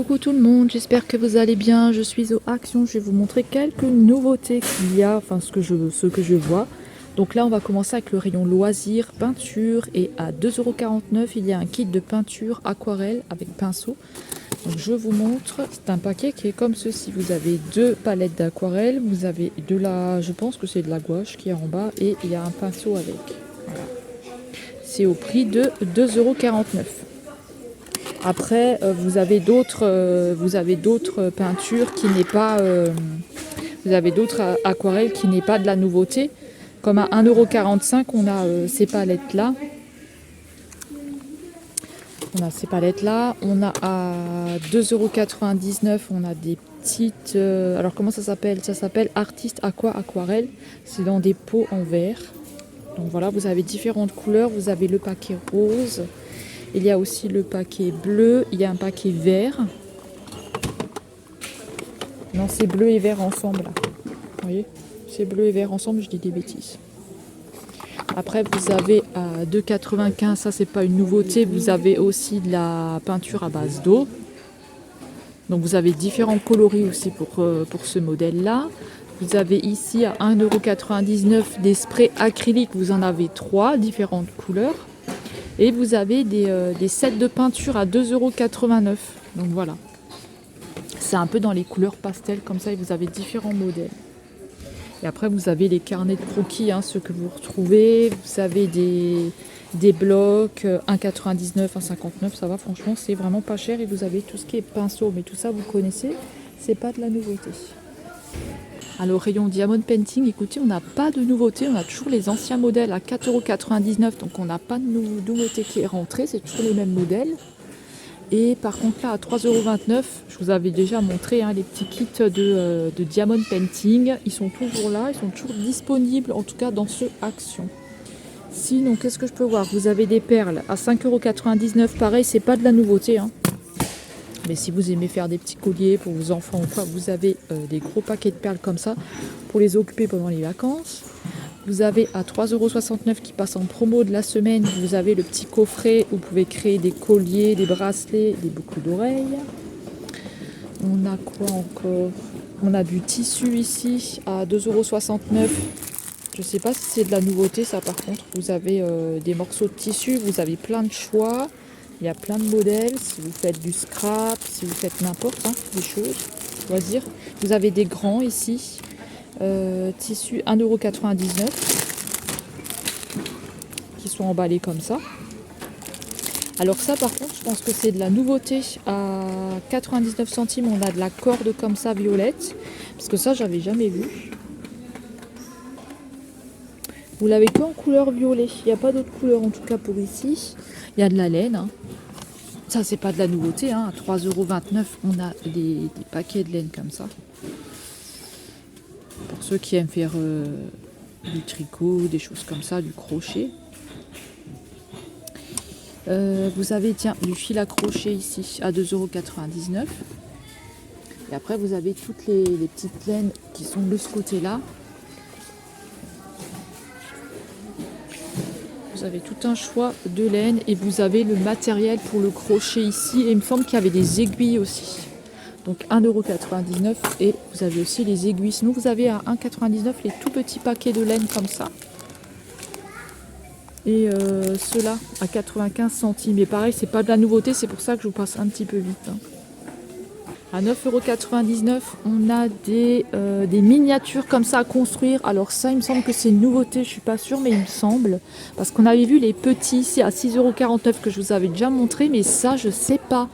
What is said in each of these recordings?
Coucou tout le monde, j'espère que vous allez bien. Je suis aux Actions, je vais vous montrer quelques nouveautés qu'il y a, enfin ce que je vois. Donc là on va commencer avec le rayon loisirs, peinture, et à 2,49 € il y a un kit de peinture aquarelle avec pinceau. Donc je vous montre, c'est un paquet qui est comme ceci. Vous avez deux palettes d'aquarelle, vous avez de la, je pense que c'est de la gouache qui est en bas, et il y a un pinceau avec. Voilà. C'est au prix de 2,49 €. Après, vous avez d'autres peintures qui n'est pas, vous avez d'autres aquarelles qui n'est pas de la nouveauté. Comme à 1,45 €, on a ces palettes là. On a à 2,99 €, on a des petites. Alors comment ça s'appelle? Ça s'appelle Artiste Aquarelle. C'est dans des pots en verre. Donc voilà, vous avez différentes couleurs. Vous avez le paquet rose. Il y a aussi le paquet bleu, il y a un paquet vert. Non, c'est bleu et vert ensemble là. Vous voyez? C'est bleu et vert ensemble, je dis des bêtises. Après, vous avez à 2,95 €, ça c'est pas une nouveauté, vous avez aussi de la peinture à base d'eau. Donc vous avez différents coloris aussi pour ce modèle-là. Vous avez ici à 1,99 € des sprays acryliques, vous en avez 3 différentes couleurs. Et vous avez des sets de peinture à 2,89 €. Donc voilà. C'est un peu dans les couleurs pastel comme ça et vous avez différents modèles. Et après vous avez les carnets de croquis, ceux que vous retrouvez. Vous avez des blocs 1,99 €, 1,59 €, ça va, franchement c'est vraiment pas cher. Et vous avez tout ce qui est pinceau, mais tout ça vous connaissez, c'est pas de la nouveauté. Alors rayon Diamond Painting, écoutez, on n'a pas de nouveauté, on a toujours les anciens modèles à 4,99 €, donc on n'a pas de nouveauté qui est rentrée, c'est toujours les mêmes modèles. Et par contre là à 3,29 €, je vous avais déjà montré les petits kits de Diamond Painting, ils sont toujours là, ils sont toujours disponibles, en tout cas dans ce Action. Sinon, qu'est-ce que je peux voir? Vous avez des perles à 5,99 €, pareil, c'est pas de la nouveauté. Mais si vous aimez faire des petits colliers pour vos enfants ou quoi, vous avez des gros paquets de perles comme ça pour les occuper pendant les vacances. Vous avez à 3,69 € qui passe en promo de la semaine, vous avez le petit coffret où vous pouvez créer des colliers, des bracelets, des boucles d'oreilles. On a quoi encore? On a du tissu ici à 2,69 €. Je ne sais pas si c'est de la nouveauté ça par contre. Vous avez des morceaux de tissu, vous avez plein de choix. Il y a plein de modèles, si vous faites du scrap, si vous faites n'importe, des choses, loisirs. Vous avez des grands ici, tissu 1,99 €, qui sont emballés comme ça. Alors ça par contre, je pense que c'est de la nouveauté. À 99 centimes, on a de la corde comme ça, violette, parce que ça, j'avais jamais vu. Vous l'avez que en couleur violet, il n'y a pas d'autre couleur en tout cas pour ici. Il y a de la laine, Ça, c'est pas de la nouveauté. À 3,29 €, on a des paquets de laine comme ça. Pour ceux qui aiment faire du tricot, des choses comme ça, du crochet. Vous avez, du fil à crochet ici à 2,99 €. Et après, vous avez toutes les petites laines qui sont de ce côté-là. Vous avez tout un choix de laine et vous avez le matériel pour le crochet ici. Et il me semble qu'il y avait des aiguilles aussi. Donc 1,99 € et vous avez aussi les aiguilles. Sinon vous avez à 1,99 € les tout petits paquets de laine comme ça. Et ceux-là à 95 centimes. Et pareil, c'est pas de la nouveauté, c'est pour ça que je vous passe un petit peu vite. À 9,99 €, on a des miniatures comme ça à construire. Alors ça, il me semble que c'est une nouveauté, je suis pas sûre, mais il me semble. Parce qu'on avait vu les petits, c'est à 6,49 € que je vous avais déjà montré, mais ça, je sais pas.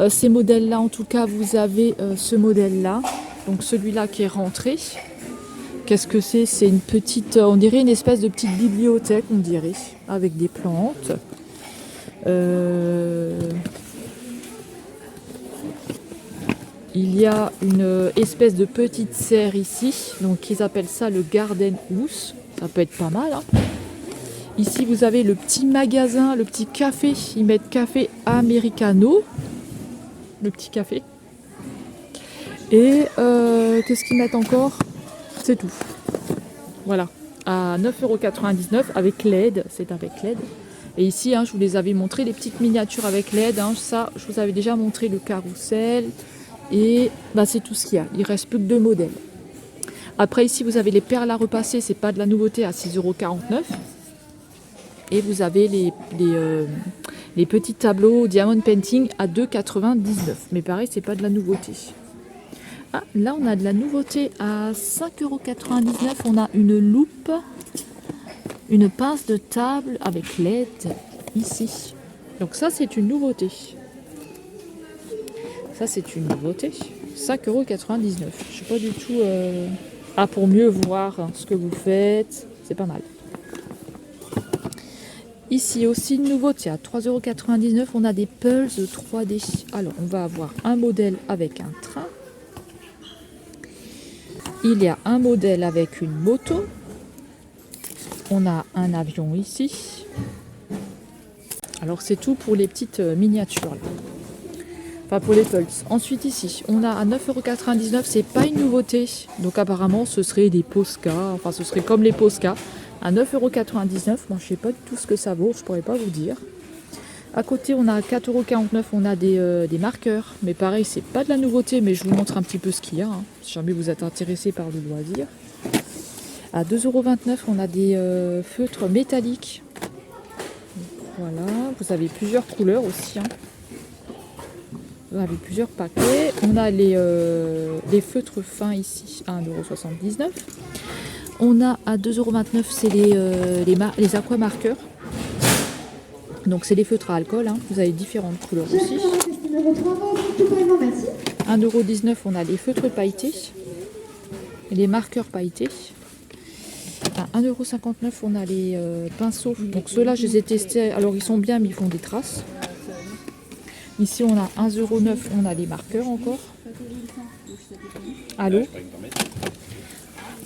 Ces modèles-là, en tout cas, vous avez ce modèle-là. Donc celui-là qui est rentré. Qu'est-ce que c'est? C'est une petite, on dirait une espèce de petite bibliothèque, on dirait, avec des plantes. Il y a une espèce de petite serre ici, donc ils appellent ça le Garden House. Ça peut être pas mal. Ici, vous avez le petit magasin, le petit café. Ils mettent café americano, le petit café. Et qu'est-ce qu'ils mettent encore? C'est tout. Voilà, à 9,99 € avec LED, c'est avec LED. Et ici, hein, je vous les avais montré, les petites miniatures avec LED. Hein, ça, je vous avais déjà montré le carrousel. Et bah, c'est tout ce qu'il y a. Il reste plus que 2 modèles. Après, ici, vous avez les perles à repasser. C'est pas de la nouveauté à 6,49 €. Et vous avez les petits tableaux Diamond Painting à 2,99 €. Mais pareil, c'est pas de la nouveauté. Ah, là, on a de la nouveauté à 5,99 €. On a une loupe, une pince de table avec LED ici. Donc ça, c'est une nouveauté. Ça, c'est une nouveauté. 5,99 €. Je sais pas du tout... Ah, pour mieux voir ce que vous faites. C'est pas mal. Ici aussi une nouveauté à 3,99 €. On a des Pulse 3D. Alors, on va avoir un modèle avec un train. Il y a un modèle avec une moto. On a un avion ici. Alors, c'est tout pour les petites miniatures là. Enfin, pour les Pulse. Ensuite, ici, on a à 9,99 €. C'est pas une nouveauté. Donc, apparemment, ce serait des Posca. Enfin, ce serait comme les Posca. À 9,99 €. Moi, je sais pas du tout ce que ça vaut. Je pourrais pas vous dire. À côté, on a à 4,49 €. On a des marqueurs. Mais pareil, c'est pas de la nouveauté. Mais je vous montre un petit peu ce qu'il y a. Hein, si jamais vous êtes intéressé par le loisir. À 2,29 €. On a des feutres métalliques. Voilà. Vous avez plusieurs couleurs aussi. Hein. Vous avez plusieurs paquets. On a les feutres fins ici à 1,79 €. On a à 2,29 € c'est les aquamarqueurs. Donc c'est les feutres à alcool. Hein. Vous avez différentes couleurs aussi. 1,19 €, on a les feutres pailletés. Et les marqueurs pailletés. À 1,59 €, on a les pinceaux. Donc ceux-là, je les ai testés. Alors ils sont bien, mais ils font des traces. Ici, on a 1,09 €, on a les marqueurs encore. À l'eau.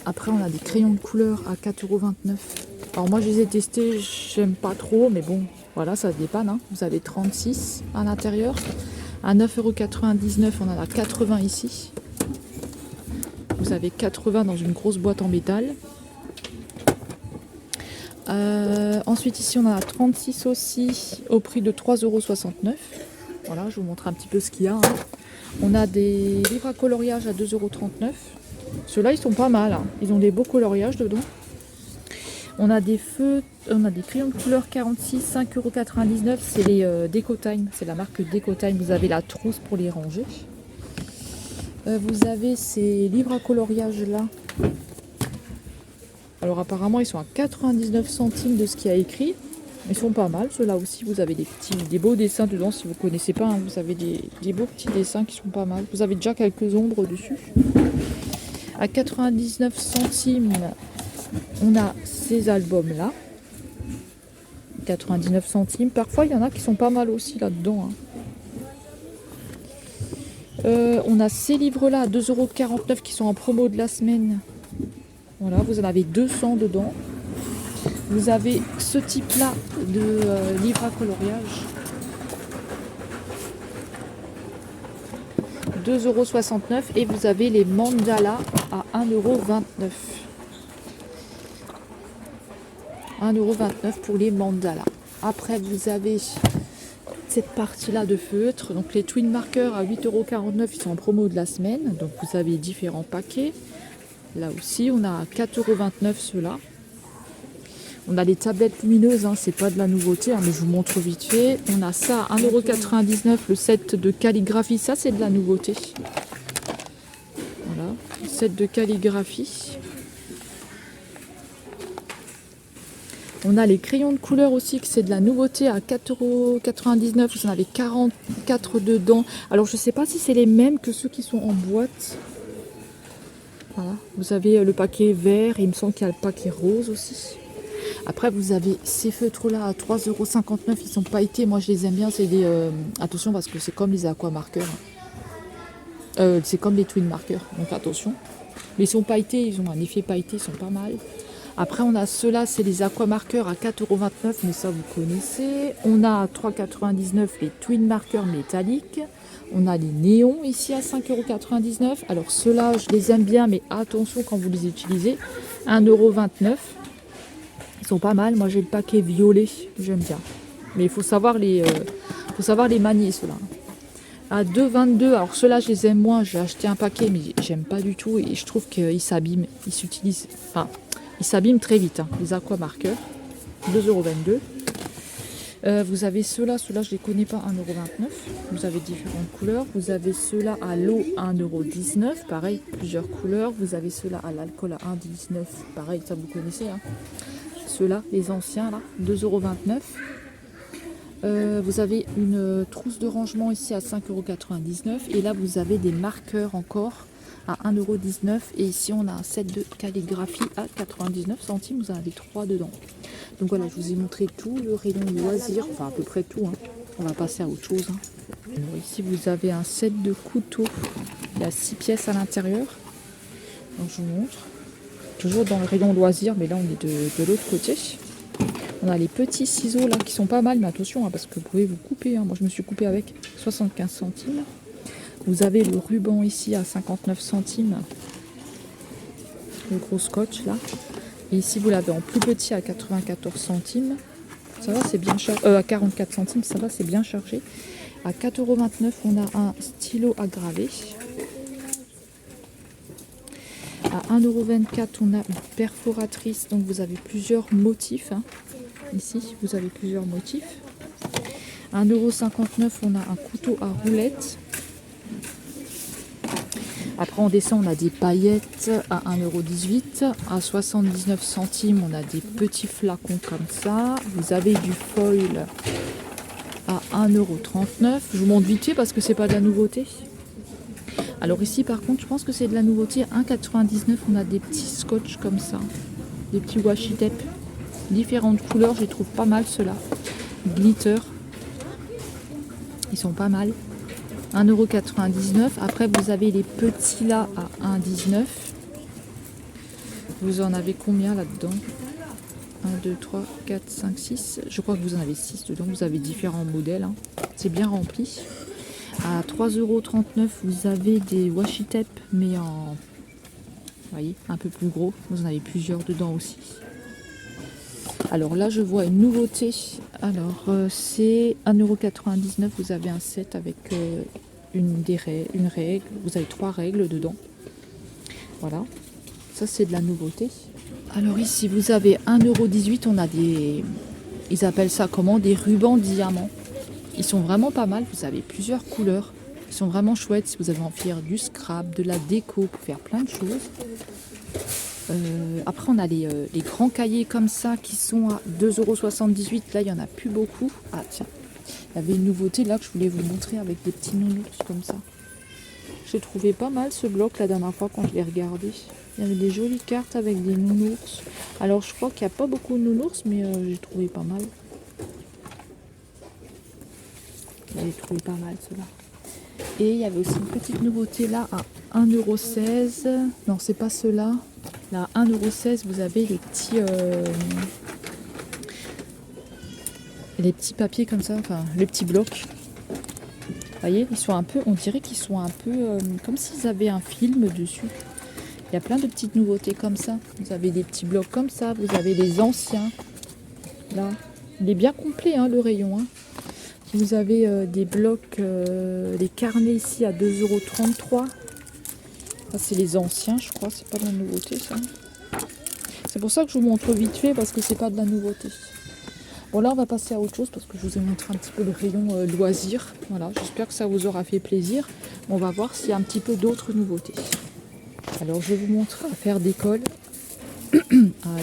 Après, on a des crayons de couleur à 4,29 €. Alors moi, je les ai testés, j'aime pas trop, mais bon, voilà, ça se dépanne. Hein. Vous avez 36 à l'intérieur. À 9,99 €, on en a 80 ici. Vous avez 80 dans une grosse boîte en métal. Ensuite, ici, on en a 36 aussi, au prix de 3,69 €. Voilà, je vous montre un petit peu ce qu'il y a. Hein. On a des livres à coloriage à 2,39 €. Ceux-là, ils sont pas mal. Hein. Ils ont des beaux coloriages dedans. On a des feux, on a des crayons de couleur 46, 5,99 €. C'est les Decotime. C'est la marque Decotime. Vous avez la trousse pour les ranger. Vous avez ces livres à coloriage là. Alors apparemment, ils sont à 99 centimes de ce qu'il y a écrit. Ils sont pas mal, ceux-là aussi. Vous avez des beaux dessins dedans, si vous ne connaissez pas. Hein, vous avez des beaux petits dessins qui sont pas mal. Vous avez déjà quelques ombres dessus. À 99 centimes, on a ces albums-là. 99 centimes. Parfois, il y en a qui sont pas mal aussi là-dedans. Hein. On a ces livres-là à 2,49 € qui sont en promo de la semaine. Voilà, vous en avez 200 dedans. Vous avez ce type-là de livre à coloriage. 2,69 € et vous avez les mandalas à 1,29 €. 1,29 € pour les mandalas. Après, vous avez cette partie-là de feutre. Donc les twin markers à 8,49 €, ils sont en promo de la semaine. Donc vous avez différents paquets. Là aussi, on a à 4,29 € ceux-là. On a les tablettes lumineuses, hein, c'est pas de la nouveauté, hein, mais je vous montre vite fait. On a ça à 1,99 €, le set de calligraphie, ça c'est de la nouveauté. Voilà, set de calligraphie. On a les crayons de couleur aussi, que c'est de la nouveauté à 4,99 €. Vous en avez 44 dedans. Alors je sais pas si c'est les mêmes que ceux qui sont en boîte. Voilà, vous avez le paquet vert et il me semble qu'il y a le paquet rose aussi. Après, vous avez ces feutres-là à 3,59 €. Ils sont pailletés. Moi, je les aime bien. C'est des... attention, parce que c'est comme les aquamarqueurs. C'est comme les twin markers. Donc, attention. Mais ils sont pailletés. Ils ont un effet pailleté. Ils sont pas mal. Après, on a ceux-là. C'est les aquamarqueurs à 4,29 €. Mais ça, vous connaissez. On a à 3,99 € les twin markers métalliques. On a les néons ici à 5,99 €. Alors, ceux-là, je les aime bien. Mais attention quand vous les utilisez. 1,29 €. Ils sont pas mal. Moi, j'ai le paquet violet. J'aime bien. Mais il faut savoir les manier, ceux-là. À 2,22, alors ceux-là, je les aime moins. J'ai acheté un paquet, mais j'aime pas du tout. Et je trouve qu'ils s'abîment. Ils s'utilisent. Enfin, ils s'abîment très vite. Hein. Les aquamarqueurs. 2,22 €. Vous avez ceux-là je ne les connais pas, 1,29 €. Vous avez différentes couleurs. Vous avez ceux-là à l'eau, 1,19 €. Pareil, plusieurs couleurs. Vous avez ceux-là à l'alcool à 1,19 €. Pareil, ça vous connaissez. Hein. Ceux-là, les anciens, là, 2,29 €. Vous avez une trousse de rangement ici à 5,99 €. Et là, vous avez des marqueurs encore à 1,19 €. Et ici, on a un set de calligraphie à 99 centimes. Vous en avez 3 dedans. Donc voilà, je vous ai montré tout le rayon loisirs, enfin à peu près tout. Hein. On va passer à autre chose. Hein. Alors ici, vous avez un set de couteaux. Il y a 6 pièces à l'intérieur. Donc je vous montre. Toujours dans le rayon loisirs, mais là on est de l'autre côté. On a les petits ciseaux là qui sont pas mal, mais attention hein, parce que vous pouvez vous couper. Hein. Moi je me suis coupé avec 75 centimes. Vous avez le ruban ici à 59 centimes. Le gros scotch là. Et ici, vous l'avez en plus petit à 94 centimes. Ça va, c'est bien chargé. À 44 centimes, ça va, c'est bien chargé. À 4,29 €, on a un stylo à graver. À 1,24 €, on a une perforatrice. Donc, vous avez plusieurs motifs. Hein. Ici, vous avez plusieurs motifs. À 1,59 €, on a un couteau à roulettes. Après, on descend, on a des paillettes à 1,18 €. À 79 centimes, on a des petits flacons comme ça. Vous avez du foil à 1,39 €. Je vous montre vite fait parce que c'est pas de la nouveauté. Alors ici, par contre, je pense que c'est de la nouveauté. À 1,99 €, on a des petits scotch comme ça. Des petits washi tape. Différentes couleurs, je les trouve pas mal ceux-là. Glitter. Ils sont pas mal. 1,99 €. Après, vous avez les petits là à 1,19 €. Vous en avez combien là-dedans? 1, 2, 3, 4, 5, 6. Je crois que vous en avez 6 dedans. Vous avez différents modèles. Hein. C'est bien rempli. À 3,39 €, vous avez des washi tape, mais en... Vous voyez, un peu plus gros. Vous en avez plusieurs dedans aussi. Alors là, je vois une nouveauté. Alors, c'est 1,99 €. Vous avez un set avec une règle. Vous avez 3 règles dedans. Voilà. Ça, c'est de la nouveauté. Alors ici, vous avez 1,18 €. On a des... Ils appellent ça comment? Des rubans diamants. Ils sont vraiment pas mal. Vous avez plusieurs couleurs. Ils sont vraiment chouettes. Si vous avez envie de faire du scrap, de la déco, pour faire plein de choses. Après, on a les grands cahiers comme ça qui sont à 2,78 €. Là, il n'y en a plus beaucoup. Ah, tiens. Il y avait une nouveauté là que je voulais vous montrer avec des petits nounours comme ça. J'ai trouvé pas mal ce bloc la dernière fois quand je l'ai regardé. Il y avait des jolies cartes avec des nounours. Alors, je crois qu'il n'y a pas beaucoup de nounours, mais j'ai trouvé pas mal. J'ai trouvé pas mal ceux-là. Et il y avait aussi une petite nouveauté là à 1,16 €. Non, c'est pas ceux-là. Là, à 1,16 €, vous avez les petits papiers comme ça, enfin, les petits blocs. Vous voyez, ils sont un peu, on dirait qu'ils sont un peu comme s'ils avaient un film dessus. Il y a plein de petites nouveautés comme ça. Vous avez des petits blocs comme ça, vous avez les anciens. Là, il est bien complet, hein, le rayon. Hein. Vous avez des blocs, des carnets ici à 2,33 €. Ça, c'est les anciens, je crois. C'est pas de la nouveauté, ça. C'est pour ça que je vous montre vite fait, parce que c'est pas de la nouveauté. Bon, là, on va passer à autre chose, parce que je vous ai montré un petit peu le rayon loisirs. Voilà, j'espère que ça vous aura fait plaisir. On va voir s'il y a un petit peu d'autres nouveautés. Alors, je vous montre affaires d'école.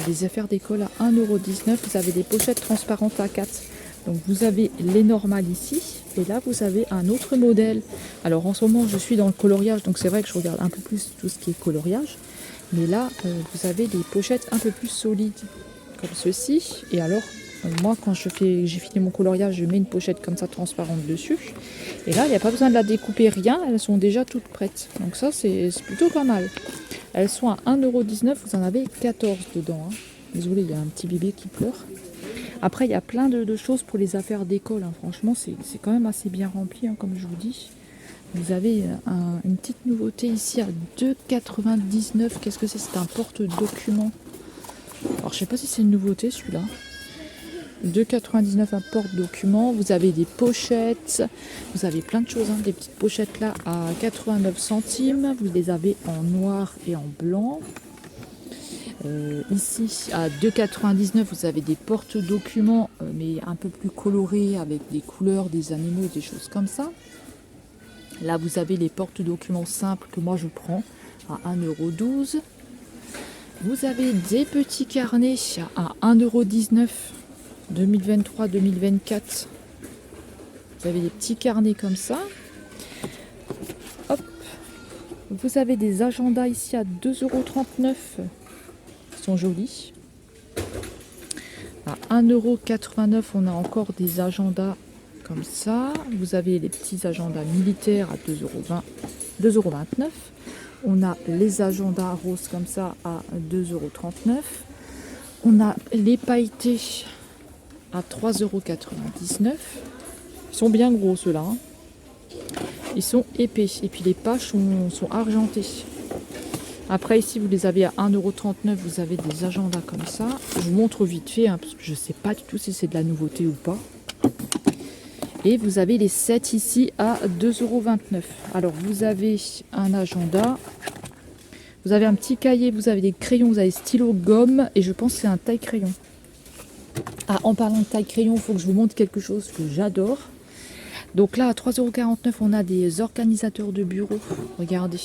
Les affaires d'école à 1,19 €. Vous avez des pochettes transparentes à 4. Donc vous avez les normales ici, et là vous avez un autre modèle. Alors en ce moment je suis dans le coloriage, donc c'est vrai que je regarde un peu plus tout ce qui est coloriage. Mais là vous avez des pochettes un peu plus solides, comme ceci. Et alors moi quand j'ai fini mon coloriage, je mets une pochette comme ça transparente dessus. Et là il n'y a pas besoin de la découper, rien, elles sont déjà toutes prêtes. Donc ça c'est plutôt pas mal. Elles sont à 1,19 €, vous en avez 14 dedans. Hein. Désolé, il y a un petit bébé qui pleure. Après, il y a plein de choses pour les affaires d'école. Hein. Franchement, c'est quand même assez bien rempli, hein, comme je vous dis. Vous avez une petite nouveauté ici à 2,99 €. Qu'est-ce que c'est? C'est un porte-document. Alors, je sais pas si c'est une nouveauté, celui-là. 2,99 un porte-document. Vous avez des pochettes, vous avez plein de choses, hein. Des petites pochettes là à 89 centimes. Vous les avez en noir et en blanc. Ici à 2,99 vous avez des porte-documents mais un peu plus colorés avec des couleurs, des animaux, des choses comme ça. Là vous avez les porte-documents simples que moi je prends à 1,12 €. Vous avez des petits carnets à 1,19 € 2023-2024. Vous avez des petits carnets comme ça. Hop. Vous avez des agendas ici à 2,39 €. Jolis. À 1,89 € on a encore des agendas comme ça. Vous avez les petits agendas militaires à 2,29 €. On a les agendas roses comme ça à 2,39 €. On a les pailletés à 3,99 €. Ils sont bien gros ceux-là, hein. Ils sont épais. Et puis les pages sont argentées. Après ici vous les avez à 1,39 €, vous avez des agendas comme ça. Je vous montre vite fait, hein, parce que je ne sais pas du tout si c'est de la nouveauté ou pas. Et vous avez les sets ici à 2,29 €. Alors vous avez un agenda, vous avez un petit cahier, vous avez des crayons, vous avez stylo, gomme et je pense que c'est un taille-crayon. Ah, en parlant de taille-crayon, il faut que je vous montre quelque chose que j'adore. Donc là à 3,49 € on a des organisateurs de bureau. Regardez.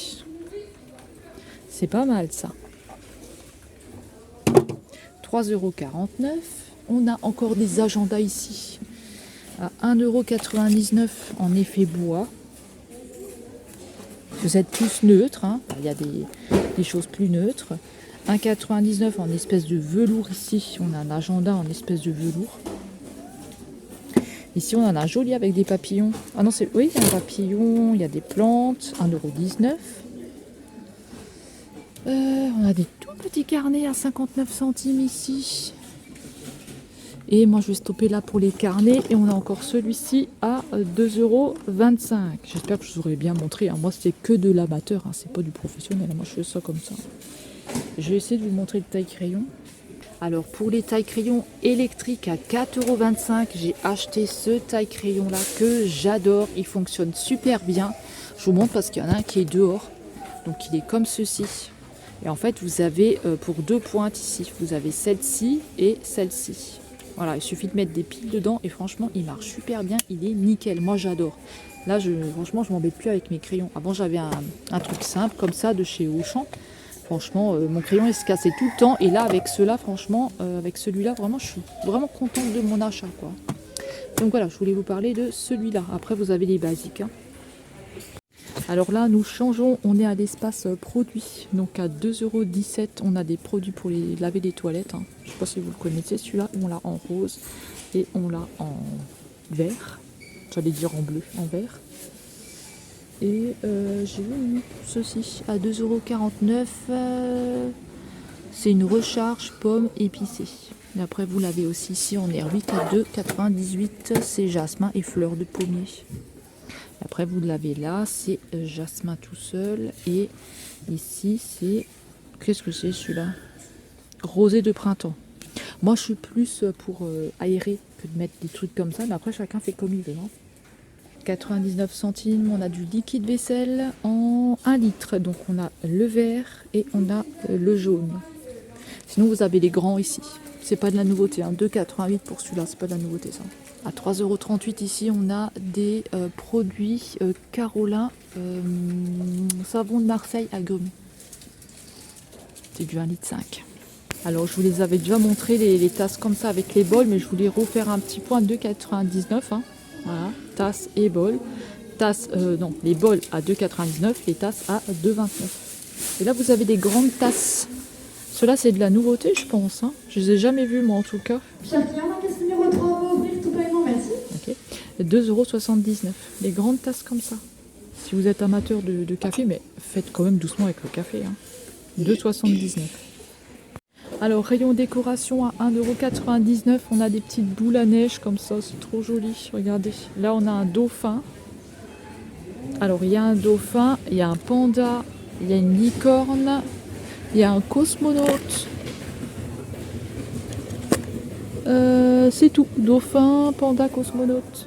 C'est pas mal ça. 3,49 €. On a encore des agendas ici à 1,99 € en effet bois. Vous êtes plus neutre, hein. Il y a des choses plus neutres. 1,99 € en espèce de velours ici. On a un agenda en espèce de velours. Ici on en a un joli avec des papillons. Ah non, oui, il y a un papillon, il y a des plantes. 1,19 €. On a des tout petits carnets à 59 centimes ici. Et moi je vais stopper là pour les carnets. Et on a encore celui-ci à 2,25 €. J'espère que je vous aurais bien montré, hein. Moi c'est que de l'amateur, hein. C'est pas du professionnel. Moi je fais ça comme ça. Je vais essayer de vous montrer le taille-crayon. Alors pour les taille-crayons électriques à 4,25 €, j'ai acheté ce taille-crayon là que j'adore. Il fonctionne super bien. Je vous montre parce qu'il y en a un qui est dehors. Donc il est comme ceci. Et en fait, vous avez pour deux pointes ici, vous avez celle-ci et celle-ci. Voilà, il suffit de mettre des piles dedans et franchement, il marche super bien, il est nickel. Moi, j'adore. Là, franchement, je m'embête plus avec mes crayons. Avant, j'avais un truc simple comme ça de chez Auchan. Franchement, mon crayon, il se cassait tout le temps. Et là, avec cela, franchement, avec celui-là, vraiment, je suis vraiment contente de mon achat, quoi. Donc voilà, je voulais vous parler de celui-là. Après, vous avez les basiques, hein. Alors là, nous changeons, on est à l'espace produits. Donc à 2,17 €, on a des produits pour les laver les toilettes, hein. Je ne sais pas si vous le connaissez, celui-là, on l'a en rose et on l'a en vert. J'allais dire en bleu, en vert. Et j'ai vu ceci à 2,49 €. C'est une recharge pomme épicée. Et après, vous l'avez aussi ici en R8 à 2,98 €. C'est jasmin et fleurs de pommier. Après vous l'avez là, c'est jasmin tout seul. Et ici c'est, qu'est-ce que c'est celui-là? Rosée de printemps. Moi je suis plus pour aérer que de mettre des trucs comme ça. Mais après chacun fait comme il veut, hein. 99 centimes, on a du liquide vaisselle en 1 litre. Donc on a le vert et on a le jaune. Sinon vous avez les grands ici. C'est pas de la nouveauté, hein. 2,88 € pour celui-là, c'est pas de la nouveauté ça. À 3,38 € ici, on a des produits Carolin savon de Marseille agrumes. C'est du 1,5 litre. Alors je vous les avais déjà montré les tasses comme ça avec les bols, mais je voulais refaire un petit point. 2,99 €, hein. Voilà, tasses et bols. Non, les bols à 2,99 €, les tasses à 2,29 €. Et là vous avez des grandes tasses. Ceux-là c'est de la nouveauté je pense, hein. Je les ai jamais vus moi en tout cas. Cher client, la caisse numéro 3 va ouvrir tout paiement, merci. Ok. 2,79 €. Les grandes tasses comme ça. Si vous êtes amateur de café, mais faites quand même doucement avec le café, hein. 2,79 €. Alors rayon décoration à 1,99 €. On a des petites boules à neige comme ça, c'est trop joli. Regardez, là on a un dauphin. Alors il y a un dauphin, il y a un panda, il y a une licorne, il y a un cosmonaute. C'est tout. Dauphin, panda, cosmonaute.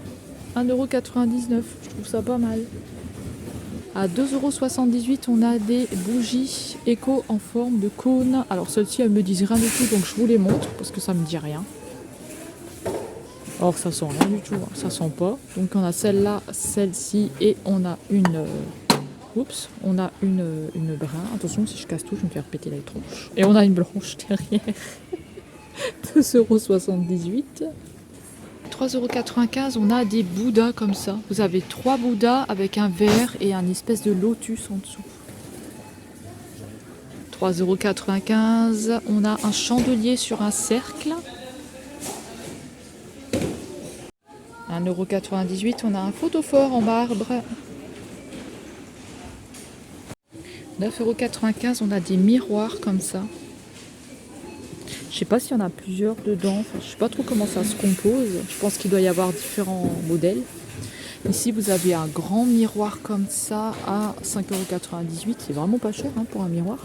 1,99 €. Je trouve ça pas mal. À 2,78 €, on a des bougies éco en forme de cône. Alors celles-ci, elles me disent rien du tout, donc je vous les montre parce que ça me dit rien. Or ça sent rien du tout, hein. Ça sent pas. Donc on a celle-là, celle-ci et on a une... oups, on a une brun. Attention, si je casse tout, je vais me faire péter la tronche. Et on a une blanche derrière. 2,78 €. 3,95 €, on a des bouddhas comme ça. Vous avez 3 bouddhas avec un verre et un espèce de lotus en dessous. 3,95 €, on a un chandelier sur un cercle. 1,98 €, on a un photophore en marbre. 9,95 €, on a des miroirs comme ça. Je sais pas s'il y en a plusieurs dedans, enfin, je sais pas trop comment ça se compose. Je pense qu'il doit y avoir différents modèles. Ici vous avez un grand miroir comme ça à 5,98 €, c'est vraiment pas cher hein, pour un miroir.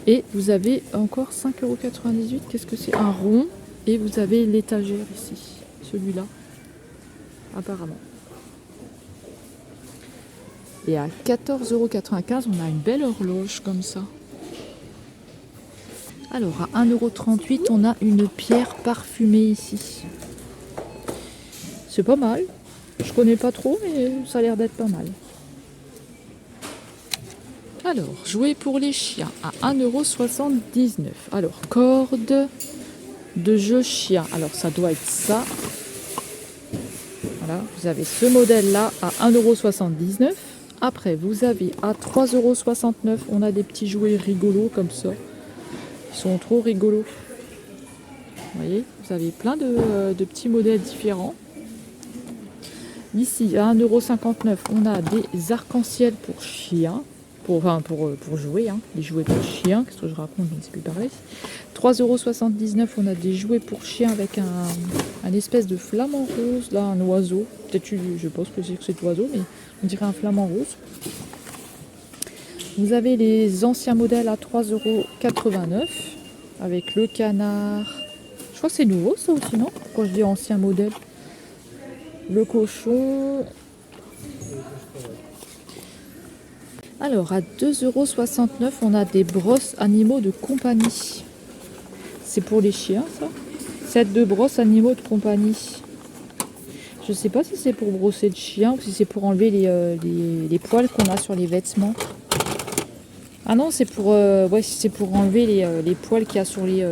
Et vous avez encore 5,98 €, qu'est-ce que c'est? Un rond, et vous avez l'étagère ici, celui-là, apparemment. Et à 14,95 €, on a une belle horloge comme ça. Alors à 1,38 €, on a une pierre parfumée ici. C'est pas mal. Je connais pas trop, mais ça a l'air d'être pas mal. Alors, jouets pour les chiens à 1,79 €. Alors, corde de jeu chien. Alors, ça doit être ça. Voilà, vous avez ce modèle-là à 1,79 €. Après, vous avez à 3,69 €, on a des petits jouets rigolos comme ça. Ils sont trop rigolos. Vous voyez, vous avez plein de petits modèles différents. Ici, à 1,59 €, on a des arcs-en-ciel pour chiens. Pour jouer, hein. Les jouets pour chiens. Qu'est-ce que je raconte? Je ne sais plus parler. 3,79 €, on a des jouets pour chiens avec un espèce de flamant rose, là, un oiseau. Peut-être, je pense que c'est cet oiseau, mais on dirait un flamant rose. Vous avez les anciens modèles à 3,89 € avec le canard. Je crois que c'est nouveau ça aussi, non? Quand je dis ancien modèle. Le cochon. Alors à 2,69 €, on a des brosses animaux de compagnie. C'est pour les chiens ça. 7 de brosses animaux de compagnie. Je sais pas si c'est pour brosser le chien ou si c'est pour enlever les poils qu'on a sur les vêtements. Ah non, c'est pour, ouais, c'est pour enlever les poils qu'il y a sur les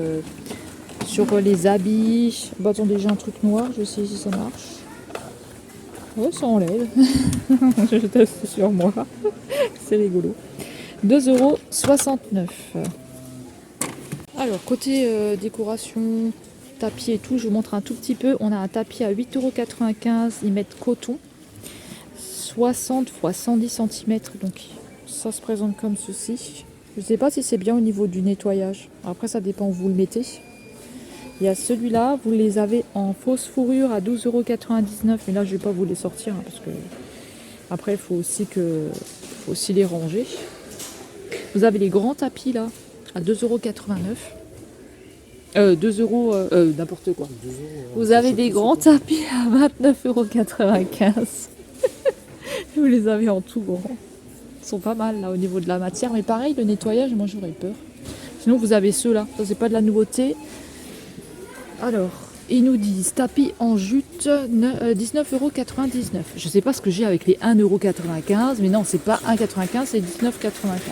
habits. Bah attendez, j'ai un truc noir, je sais si ça marche. Ouais, ça enlève. Je teste sur moi. C'est rigolo. 2,69 €. Alors, côté décoration, tapis et tout, je vous montre un tout petit peu. On a un tapis à 8,95 €. Ils mettent coton. 60 x 110 cm. Donc, ça se présente comme ceci. Je ne sais pas si c'est bien au niveau du nettoyage. Après, ça dépend où vous le mettez. Il y a celui-là, vous les avez en fausse fourrure à 12,99 €. Mais là, je ne vais pas vous les sortir hein, parce que après, il faut aussi les ranger. Vous avez les grands tapis là à 2,89 €. 2 €, n'importe quoi. Vous avez des grands tapis à 29,95 €. Vous les avez en tout grand. Ils sont pas mal là au niveau de la matière. Mais pareil, le nettoyage, moi j'aurais peur. Sinon, vous avez ceux-là. Ça, c'est pas de la nouveauté. Alors, ils nous disent tapis en jute 19,99 €. Je sais pas ce que j'ai avec les 1,95 €, mais non, c'est pas 1,95 €, c'est 19,95 €.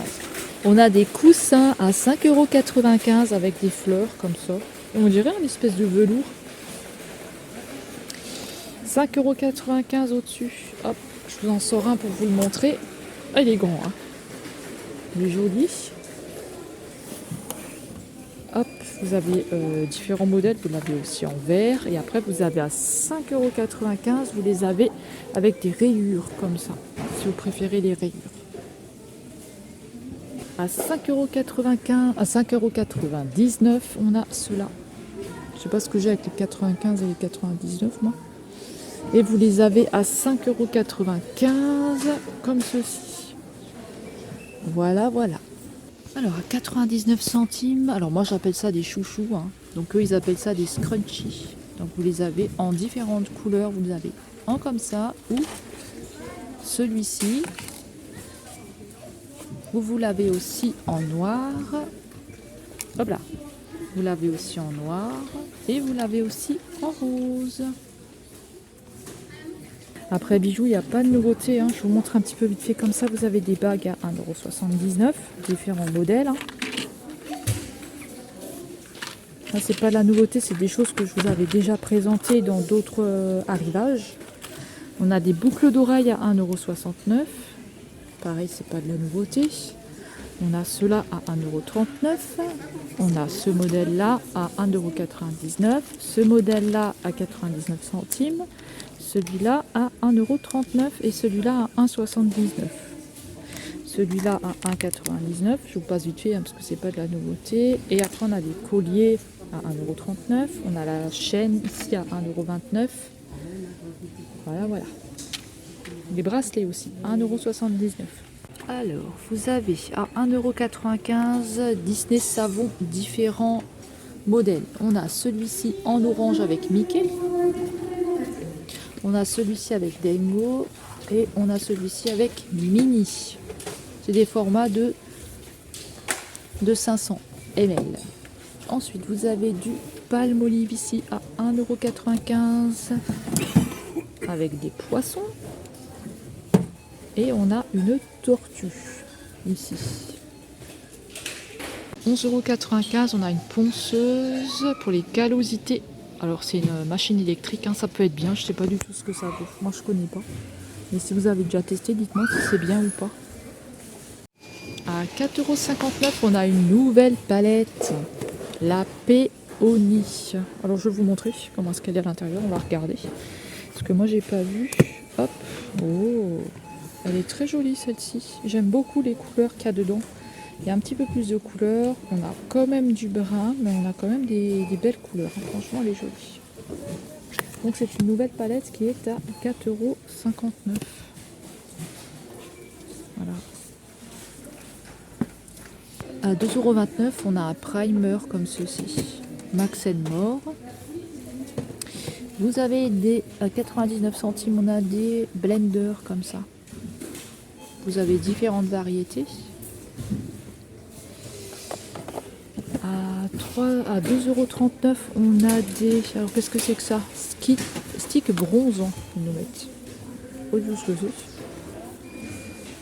On a des coussins à 5,95 € avec des fleurs comme ça. On dirait une espèce de velours. 5,95 € au-dessus. Hop, je vous en sors un pour vous le montrer. Ah, il est grand, hein. Il est joli. Hop, vous avez différents modèles, vous l'avez aussi en vert. Et après, vous avez à 5,95 €, vous les avez avec des rayures comme ça, si vous préférez les rayures. À 5,95 €, à 5,99 €, on a ceux-là. Je sais pas ce que j'ai avec les 95 et les 99, moi. Et vous les avez à 5,95 € comme ceci. Voilà, voilà. Alors à 99 centimes, alors moi j'appelle ça des chouchous, hein. Donc eux ils appellent ça des scrunchies. Donc vous les avez en différentes couleurs, vous les avez en comme ça ou celui-ci. Vous l'avez aussi en noir. Hop là. Vous l'avez aussi en noir et vous l'avez aussi en rose. Après bijoux, il n'y a pas de nouveauté, hein. Je vous montre un petit peu vite fait comme ça. Vous avez des bagues à 1,79 €, différents modèles, hein. Là, c'est pas de la nouveauté, c'est des choses que je vous avais déjà présentées dans d'autres arrivages. On a des boucles d'oreilles à 1,69 €. Pareil, c'est pas de la nouveauté. On a ceux-là à 1,39 €. On a ce modèle-là à 1,99 €. Ce modèle-là à 99 centimes. Celui-là à 1,39 € et celui-là à 1,79 €. Celui-là à 1,99 €. Je vous passe vite fait hein, parce que c'est pas de la nouveauté. Et après, on a des colliers à 1,39 €. On a la chaîne ici à 1,29 €. Voilà, voilà. Les bracelets aussi, 1,79 €. Alors, vous avez à 1,95 € Disney Savon, différents modèles. On a celui-ci en orange avec Mickey. On a celui-ci avec Dingo. Et on a celui-ci avec Minnie. C'est des formats de 500 ml. Ensuite, vous avez du Palmolive ici à 1,95 € avec des poissons. Et on a une tortue ici. 11,95 €, on a une ponceuse pour les callosités. Alors c'est une machine électrique, hein, ça peut être bien, je sais pas du tout ce que ça vaut. Moi je connais pas. Mais si vous avez déjà testé, dites-moi si c'est bien ou pas. À 4,59 €, on a une nouvelle palette. La Péonie. Alors je vais vous montrer comment est-ce qu'elle est à l'intérieur, on va regarder. Parce que moi j'ai pas vu. Hop. Oh. Elle est très jolie celle-ci. J'aime beaucoup les couleurs qu'il y a dedans. Il y a un petit peu plus de couleurs. On a quand même du brun, mais on a quand même des belles couleurs. Franchement, elle est jolie. Donc c'est une nouvelle palette qui est à 4,59 €. Voilà. À 2,29 €, on a un primer comme ceci. Max More. Vous avez des à 99 centimes, on a des blenders comme ça. Vous avez différentes variétés. À 2,39 €, on a des... Alors qu'est-ce que c'est que ça? Stick bronzant, ils nous mettent.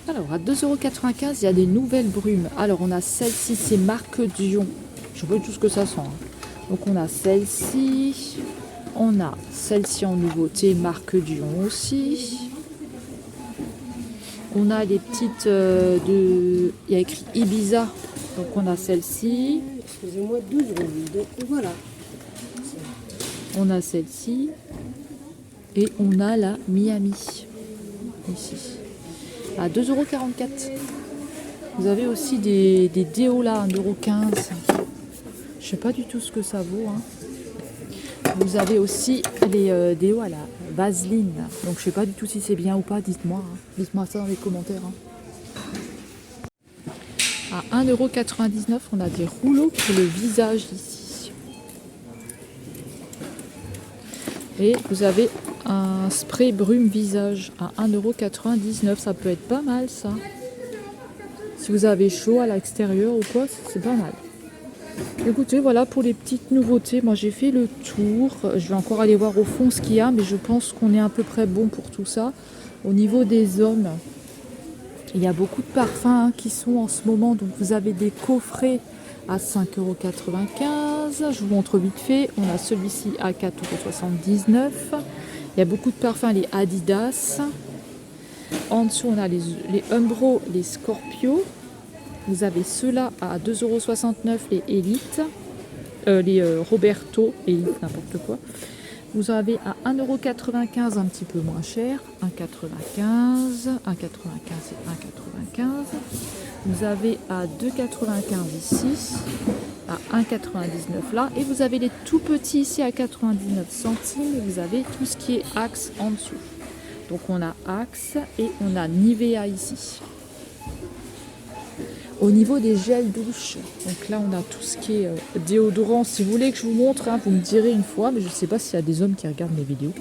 Alors à 2,95 €, il y a des nouvelles brumes. Alors on a celle-ci, c'est marque Dion. Je sais pas tout ce que ça sent. Hein. Donc on a celle-ci. On a celle-ci en nouveauté, marque Dion aussi. On a les petites il y a écrit Ibiza. Donc on a celle-ci. Excusez-moi, 12 €. Voilà. On a celle-ci. Et on a la Miami. Ici. À 2,44 €. Vous avez aussi des déos là, 1,15 €. Je sais pas du tout ce que ça vaut. Hein. Vous avez aussi les déos à la Vaseline. Donc je sais pas du tout si c'est bien ou pas. Dites-moi. Hein. Dites-moi ça dans les commentaires. Hein. À 1,99 €, on a des rouleaux pour le visage ici. Et vous avez un spray brume visage à 1,99 €. Ça peut être pas mal ça. Si vous avez chaud à l'extérieur ou quoi, c'est pas mal. Écoutez, voilà pour les petites nouveautés. Moi j'ai fait le tour. Je vais encore aller voir au fond ce qu'il y a, mais je pense qu'on est à peu près bon pour tout ça. Au niveau des hommes, il y a beaucoup de parfums hein, qui sont en ce moment. Donc vous avez des coffrets à 5,95 €. Je vous montre vite fait. On a celui-ci à 4,79 €. Il y a beaucoup de parfums, les Adidas. En dessous, on a les Umbro, les Scorpio. Vous avez ceux-là à 2,69 €, les Elite. Les Roberto, Elite, n'importe quoi. Vous avez à 1,95 € un petit peu moins cher. 1,95 €, 1,95 et 1,95 €. Vous avez à 2,95 € ici. À 1,99 € là. Et vous avez les tout petits ici à 99 centimes. Et vous avez tout ce qui est Axe en dessous. Donc on a Axe et on a Nivea ici. Au niveau des gels douche, donc là on a tout ce qui est déodorant. Si vous voulez que je vous montre, hein, vous me direz une fois, mais je ne sais pas s'il y a des hommes qui regardent mes vidéos.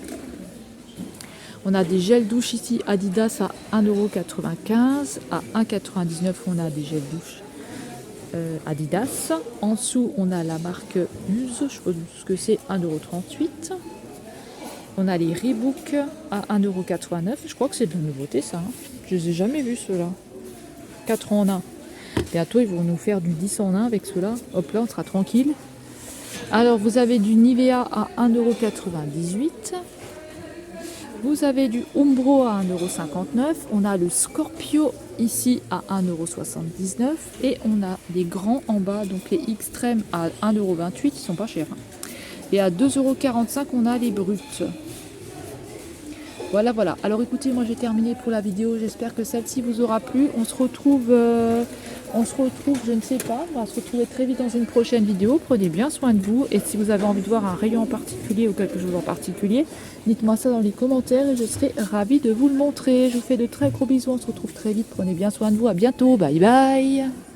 On a des gels douche ici, Adidas à 1,95 €. À 1,99 € on a des gels douche Adidas. En dessous on a la marque Use, je ne sais pas ce que c'est, 1,38 €. On a les Reebok à 1,89 €. Je crois que c'est de la nouveauté ça. Hein. Je les ai jamais vus ceux-là. 4 en 1. Bientôt, ils vont nous faire du 10 en 1 avec ceux-là. Hop là, on sera tranquille. Alors, vous avez du Nivea à 1,98 €. Vous avez du Umbro à 1,59 €. On a le Scorpio ici à 1,79 €. Et on a les grands en bas, donc les extrêmes à 1,28 €. Ils sont pas chers. Hein. Et à 2,45 €, on a les bruts. Voilà, voilà. Alors écoutez, moi j'ai terminé pour la vidéo. J'espère que celle-ci vous aura plu. On se retrouve, je ne sais pas. On va se retrouver très vite dans une prochaine vidéo. Prenez bien soin de vous. Et si vous avez envie de voir un rayon en particulier ou quelque chose en particulier, dites-moi ça dans les commentaires et je serai ravie de vous le montrer. Je vous fais de très gros bisous. On se retrouve très vite. Prenez bien soin de vous. À bientôt. Bye bye.